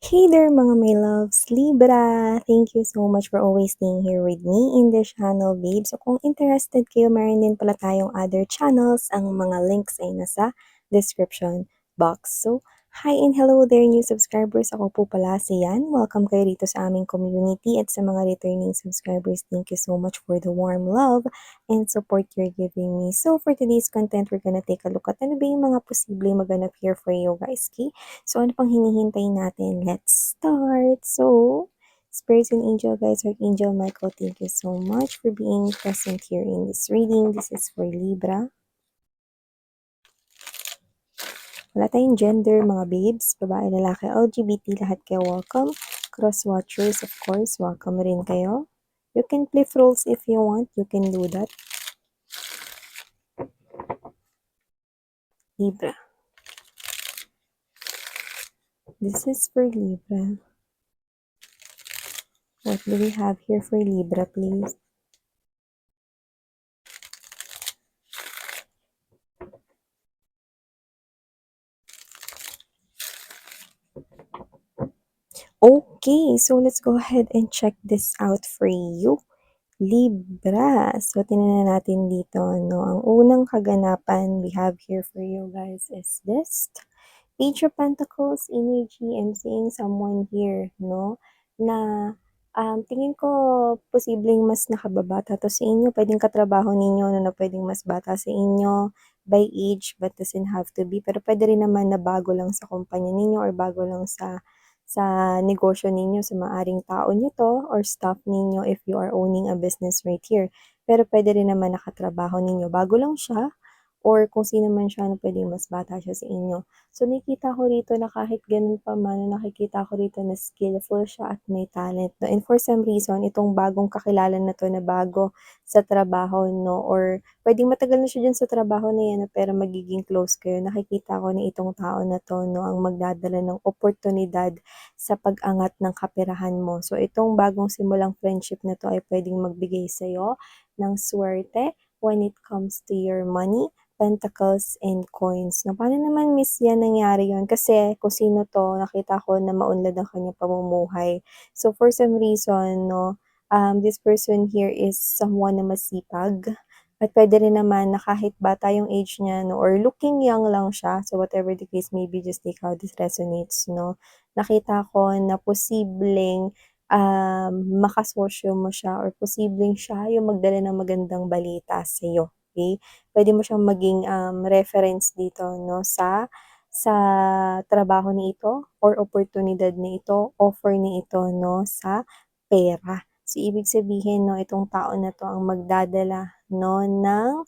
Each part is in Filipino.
Hey there mga my loves, Libra! Thank you so much for always staying here with me in this channel, babe. So kung interested kayo, meron din pala tayong other channels. Ang mga links ay nasa description box. So, hi and hello there new subscribers. Ako po pala si Yan. Welcome kayo rito sa aming community at sa mga returning subscribers. Thank you so much for the warm love and support you're giving me. So for today's content, we're gonna take a look at ano ba yung mga posibleng maganap here for you guys, okay? So, ano pang hinihintay natin? Let's start! So, Spirits and Angel guys, Archangel Michael, thank you so much for being present here in this reading. This is for Libra. Wala tayong gender, mga babes, babae, lalaki, LGBT, lahat kayo welcome. Cross-watchers, of course, welcome rin kayo. You can flip roles if you want, you can do that. Libra. This is for Libra. What do we have here for Libra, please? Okay, so let's go ahead and check this out for you. Libra. So, tingnan natin dito, no? Ang unang kaganapan we have here for you guys is this. Page of Pentacles energy. I'm seeing someone here, no? Na tingin ko posibleng mas nakababata to sa inyo. Pwedeng katrabaho ninyo, no, na pwedeng mas bata sa inyo by age, but doesn't have to be. Pero pwede rin naman na bago lang sa kumpanya ninyo or bago lang sa negosyo ninyo, sa maaring tao nyo to or staff ninyo if you are owning a business right here. Pero pwede rin naman nakatrabaho ninyo. Bago lang siya or kung sino man siya na pwedeng mas bata siya sa inyo. So, nakikita ko rito na kahit ganun pa man, nakikita ko rito na skillful siya at may talent. No? And for some reason, itong bagong kakilala na to na bago sa trabaho, no? Or pwedeng matagal na siya dyan sa trabaho na yan, pero magiging close kayo. Nakikita ko na itong tao na to, no? Ang magdadala ng oportunidad sa pag-angat ng kaperahan mo. So, itong bagong simulang friendship na to ay pwedeng magbigay sa'yo ng swerte when it comes to your money, pentacles, and coins. No, paano naman miss yan nangyari yon? Kasi kung sino to, nakita ko na maunlad ang kanyang pamumuhay. So, for some reason, no, this person here is someone na masipag. At pwede rin naman na kahit bata yung age niya, no, or looking young lang siya. So, whatever the case may be, just take how this resonates, no. Nakita ko na posibleng makasosyo mo siya or posibleng siya yung magdala ng magandang balita sa'yo. Okay? Pwede mo siyang maging reference dito, no, sa trabaho ni ito or oportunidad ni ito, offer ni ito, no, sa pera. So, ibig sabihin, no, itong tao na to ang magdadala, no, ng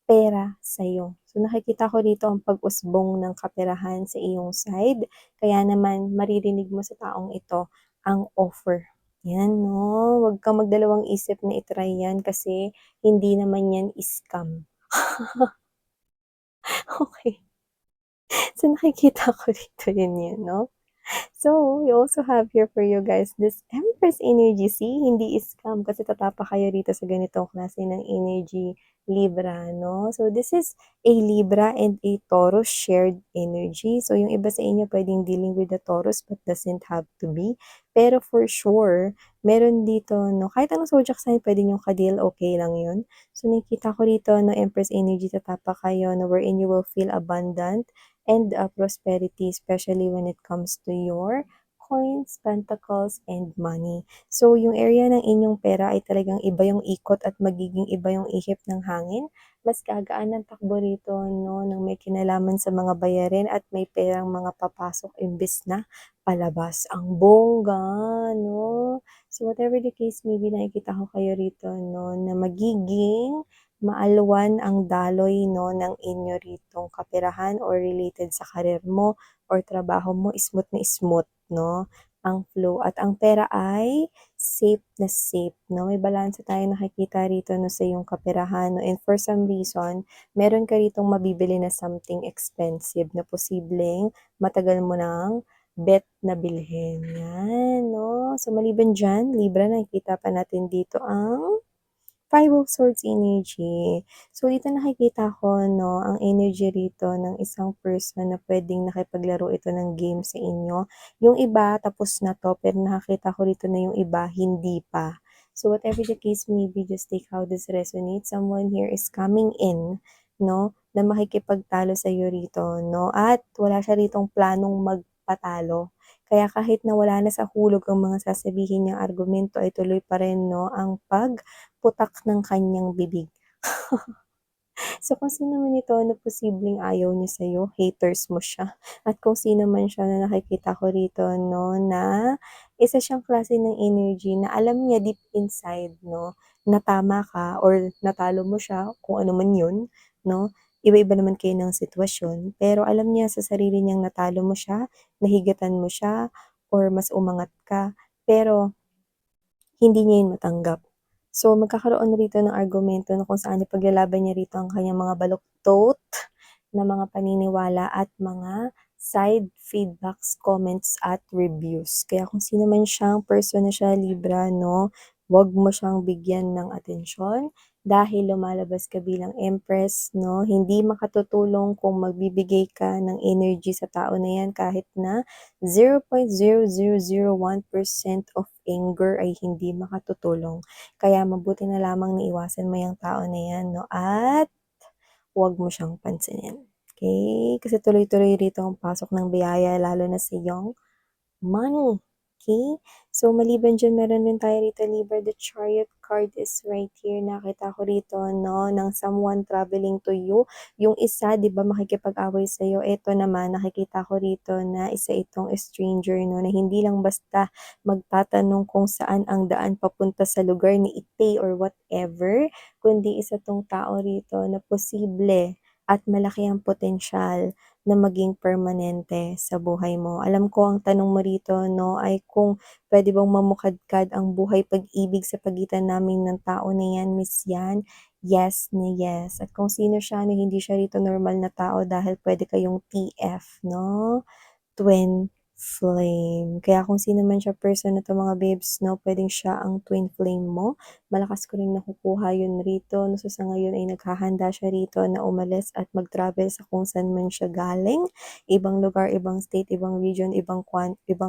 pera sa'yo. So, nakikita ko dito ang pag-usbong ng kaperahan sa iyong side. Kaya naman, maririnig mo sa taong ito ang offer. Yan, no? Huwag kang magdalawang isip na itry yan kasi hindi naman yan scam. Okay. So, nakikita ko dito yun, no? So, we also have here for you guys this Empress energy. See, hindi scam kasi tatapa kayo rito sa ganitong klase ng energy, Libra, no? So, this is a Libra and a Taurus shared energy. So, yung iba sa inyo pwedeng dealing with the Taurus but doesn't have to be. Pero for sure, meron dito, no? Kahit anong zodiac sign, pwede nyo ka-deal, okay lang yun. So, nakikita ko rito, no, Empress energy, tatapa kayo, no, wherein you will feel abundant and prosperity, especially when it comes to your coins, pentacles, and money. So, yung area ng inyong pera ay talagang iba yung ikot at magiging iba yung ihip ng hangin. Mas gagaan ng takbo rito, no, nang may kinalaman sa mga bayarin at may perang mga papasok imbis na palabas. Ang bongga, no? So, whatever the case may be, nakikita ko kayo rito, no, na magiging maalwan ang daloy, no, ng inyo ritong kaperahan or related sa karir mo or trabaho mo, smooth na smooth, no, ang flow. At ang pera ay safe na safe, no. May balanse tayo nakikita rito, no, sa iyong kaperahan, no, and for some reason, meron ka ritong mabibili na something expensive na posibleng matagal mo nang bet na bilhin. Yan, no. So, maliban dyan, Libra, nakikita pa natin dito ang Five of Swords energy. So, dito nakikita ko 'no, ang energy rito ng isang person na puwedeng nakipaglaro ito ng game sa inyo. Yung iba tapos na 'to, pero nakakita ko rito na yung iba hindi pa. So, whatever the case may be, just take how this resonates. Someone here is coming in 'no, na makikipagtalo sa'yo rito 'no, at wala siya ritong planong magpatalo. Kaya kahit na wala na sa hulog ang mga sasabihin niyang argumento ay tuloy pa rin 'no, ang pagputak ng kanyang bibig. So, kung sino man ito na posibleng ayaw niya sa'yo, haters mo siya. At kung sino man siya na nakikita ko rito 'no, na isa siyang klase ng energy na alam niya deep inside 'no, na tama ka or natalo mo siya, kung ano man 'yun 'no. Iba-iba naman kayo ng sitwasyon, pero alam niya sa sarili niyang natalo mo siya, nahigatan mo siya, or mas umangat ka, pero hindi niya yun matanggap. So, magkakaroon rito ng argumento na kung saan ipaglalaban niya rito ang kanyang mga baluktot na mga paniniwala at mga side feedbacks, comments at reviews. Kaya kung sino man siyang person na siya, Libra, 'no, 'wag mo siyang bigyan ng atensyon dahil lumalabas ka bilang Empress, 'no. Hindi makatutulong kung magbibigay ka ng energy sa tao na 'yan kahit na 0.0001% of anger ay hindi makatutulong. Kaya mabuti na lamang na iwasan mo 'yang tao na 'yan 'no, at huwag mo siyang pansinin, okey? Kasi tuloy-tuloy rito ang pasok ng biyaya lalo na sa iyong money, okey? So, maliban diyan meron din tayo rito Libra, the Chariot card is right here. Nakita ko rito 'no, ng someone traveling to you. Yung isa 'di ba makikipag-away sa'yo, eto naman nakikita ko rito na isa itong stranger 'no, na hindi lang basta magtatanong kung saan ang daan papunta sa lugar ni Ite or whatever, kundi isa 'tong tao rito na posible at malaki ang potensyal na maging permanente sa buhay mo. Alam ko ang tanong mo rito 'no, ay kung puwede bang mamukadkad ang buhay pag-ibig sa pagitan namin ng tao na 'yan, Miss Yan? Yes na yes. At kung sino siya na hindi siya rito normal na tao dahil puwede kayong TF 'no, twin flame. Kaya kung sino man siya person na 'to mga babes 'no, puwedeng siya ang twin flame mo. Malakas ko ring nakukuha yun rito 'no, so sa ngayon ay naghahanda siya rito na umalis at mag-travel sa kung saan man siya galing. Ibang lugar, ibang state, ibang region, ibang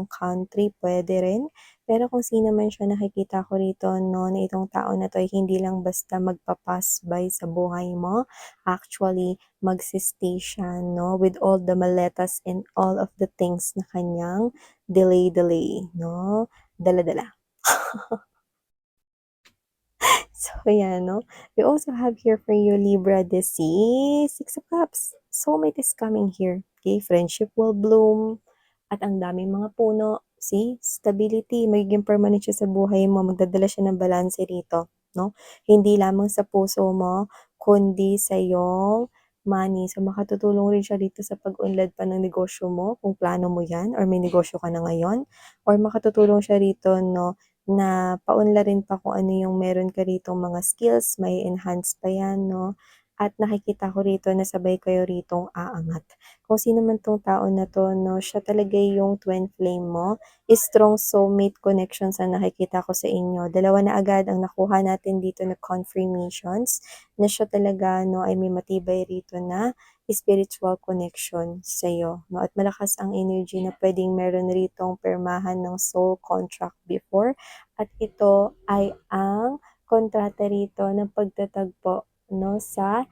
country, puwede rin. Pero kung sino man siya nakikita ko rito 'no, na itong tao na 'to ay hindi lang basta magpa-pass by sa buhay mo, actually magsi-stay siya 'no, with all the maletas and all of the things na kanyang delay 'no, dala-dala. So ayan 'no, we also have here for you Libra this is Six of Cups. Soulmate is coming here, okay? Friendship will bloom at ang daming mga puno. See, stability, magiging permanent siya sa buhay mo, magdadala siya ng balanse rito 'no. Hindi lamang sa puso mo, kundi sa iyong money. So makatutulong rin siya dito sa pag-unlad pa ng negosyo mo kung plano mo 'yan or may negosyo ka na ngayon, or makatutulong siya rito 'no, na paunlarin pa kung ano yung meron ka ritong mga skills, may enhance pa 'yan 'no, at nakikita ko rito na sabay kayo ritong aangat. Kung sino man 'tong tao na 'to 'no, siya talaga yung twin flame mo, strong soulmate connections ang nakikita ko sa inyo. Dalawa na agad ang nakuha natin dito na confirmations na siya talaga 'no, ay may matibay rito na spiritual connection sa'yo 'no, at malakas ang energy na puwedeng meron ritong pirmahan ng soul contract before. At ito ay ang kontrata rito ng pagtatagpo 'no, sa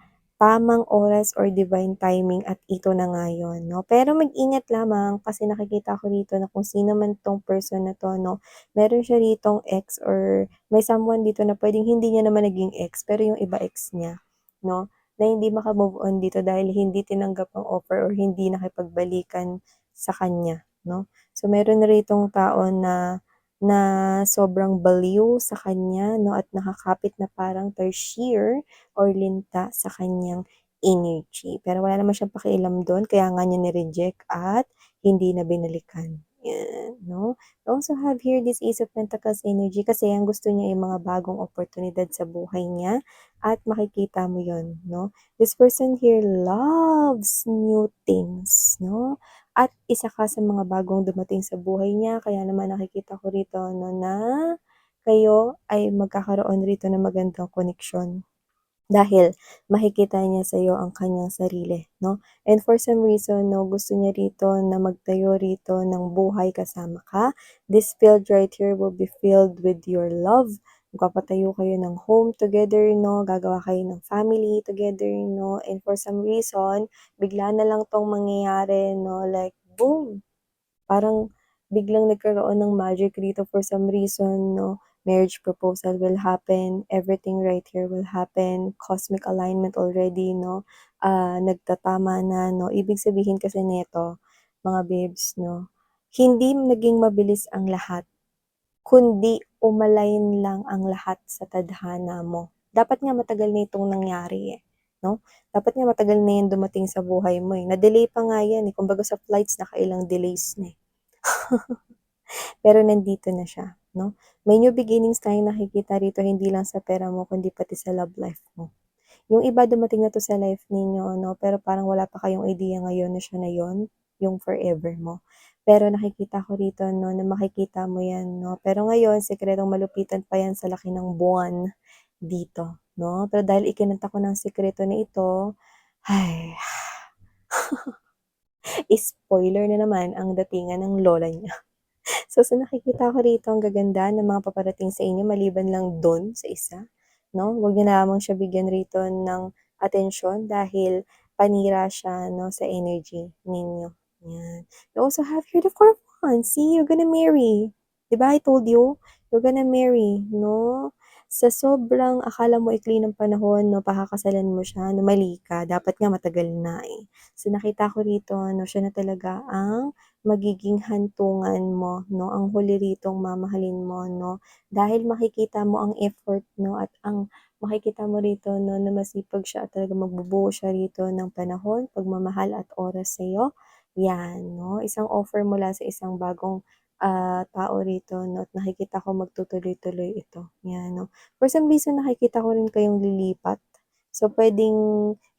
tamang oras or divine timing, at ito na nga yun 'no. Pero mag-ingat lamang kasi nakikita ko rito na kung sino man 'tong person na 'to 'no, meron siya ritong ex or may someone dito na puwedeng hindi niya naman naging ex pero yung iba ex niya 'no, na hindi maka-move on dito dahil hindi tinanggap ang offer or hindi nakipagbalikan sa kanya 'no. So meron ritong tao na na sobrang baliw sa kanya 'no, at nakakapit na parang tertiary or linta sa kanyang energy. Pero wala naman siyang pakialam dun kaya nga niya ni-reject at hindi na binalikan, 'yan 'no. We also have here this Ace of Pentacles energy kasi ang gusto niya ay mga bagong oportunidad sa buhay niya at makikita mo yon 'no. This person here loves new things 'no, at isa ka sa mga bagong dumating sa buhay niya kaya naman nakikita ko rito 'no, na kayo ay magkakaroon rito ng magandang koneksyon. Dahil makikita niya sa'yo ang kanyang sarili, 'no? And for some reason 'no, gusto niya rito na magtayo rito ng buhay kasama ka. This field right here will be filled with your love. Magpapatayo kayo ng home together 'no, gagawa kayo ng family together 'no, and for some reason, bigla na lang 'tong mangyayari 'no, like boom! Parang biglang nagkaroon ng magic rito for some reason 'no, marriage proposal will happen, everything right here will happen, cosmic alignment already 'no, nagtatama na 'no. Ibig sabihin kasi nito, mga babes 'no, hindi naging mabilis ang lahat, kundi umalign lang ang lahat sa tadhana mo. Dapat nga matagal na itong nangyari, eh, 'no? Dapat nga matagal na 'yan dumating sa buhay mo, eh, na-delay pa nga 'yan, eh, kumbaga sa flights nakailang delays na, eh. Pero nandito na siya, 'no? May new beginnings tayong nakikita rito hindi lang sa pera mo kundi pati sa love life mo. Yung iba dumating na 'to sa life ninyo 'no, pero parang wala pa kayong idea ngayon na siya na yun, yung forever mo. Pero nakikita ko rito 'no, na makikita mo 'yan 'no, pero ngayon sikretong malupitan pa 'yan sa laki ng buwan dito 'no. Pero dahil ikinanta ko ng sikreto na ito, ay, spoiler na naman ang datingan ng lola niya. So, sa nakikita ko rito ang gaganda ng mga paparating sa inyo maliban lang dun sa isa, 'no? Huwag niyo lamang siya bigyan rito ng atensyon dahil panira siya 'no, sa energy ninyo, 'yan. You also have here the 4 of Wands, see, you're gonna marry. 'Di ba I told you, you're gonna marry 'no? Sa sobrang akala mo ikli ng panahon 'no, pakakasalan mo siya 'no, mali ka, dapat nga matagal na, eh. So, nakita ko rito ano, siya na talaga ang magiging hantungan mo 'no, ang huli ritong mamahalin mo 'no, dahil makikita mo ang effort 'no, at ang makikita mo rito 'no, na masipag siya at talagang magbubuo siya rito ng panahon, pagmamahal at oras sa'yo, 'yan 'no. Isang offer mula sa isang bagong, tao rito 'no, at nakikita ko magtutuloy-tuloy ito, 'yan 'no. For some reason nakikita ko rin kayong lilipat, so puwedeng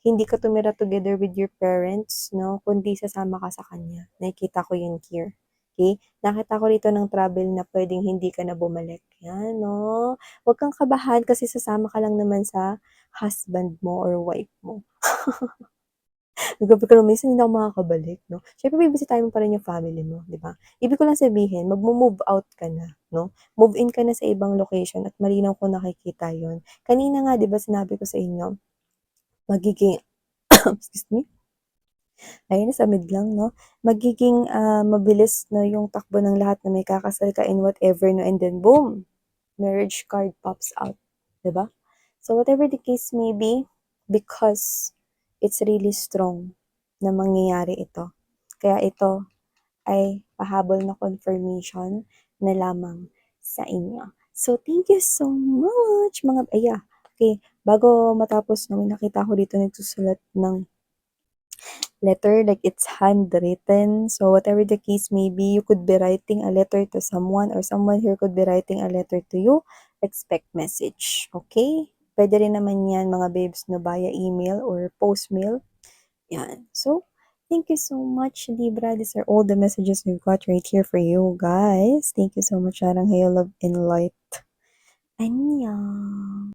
hindi ka tumira together with your parents 'no, kundi sasama ka sa kanya. Nakikita ko yun here, okey? Nakita ko rito ng travel na puwedeng hindi ka na bumalik, 'yan 'no. Huwag kang kabahan kasi sasama ka lang naman sa husband mo or wife mo. Grabe ka naman, minsan hindi ako makakabalik 'no. Siyempre bibisitahin mo pa rin yung family mo, 'di ba? Ibig ko lang sabihin magmo-move out ka na 'no, move in ka na sa ibang location at malinaw kong nakikita yun. Kanina nga 'di ba sinabi ko sa inyo, magiging excuse me? Ayun, nasamid lang 'no. Magiging, mabilis na yung takbo ng lahat na may kakasal ka and whatever 'no, and then boom, marriage card pops out, 'di ba? So whatever the case may be, because it's really strong na mangyayari ito. Kaya ito ay pahabol na confirmation na lamang sa inyo. So thank you so much mga okay, bago matapos 'no, may nakita ko dito nagsusulat ng letter, like it's handwritten. So whatever the case may be, you could be writing a letter to someone or someone here could be writing a letter to you. Expect message. Okay? Pwede rin naman yan mga babes no via email or post mail. Yan. So, thank you so much, Libra. These are all the messages we've got right here for you guys. Thank you so much, Sarang Hayo, Love and Light. Annyeong!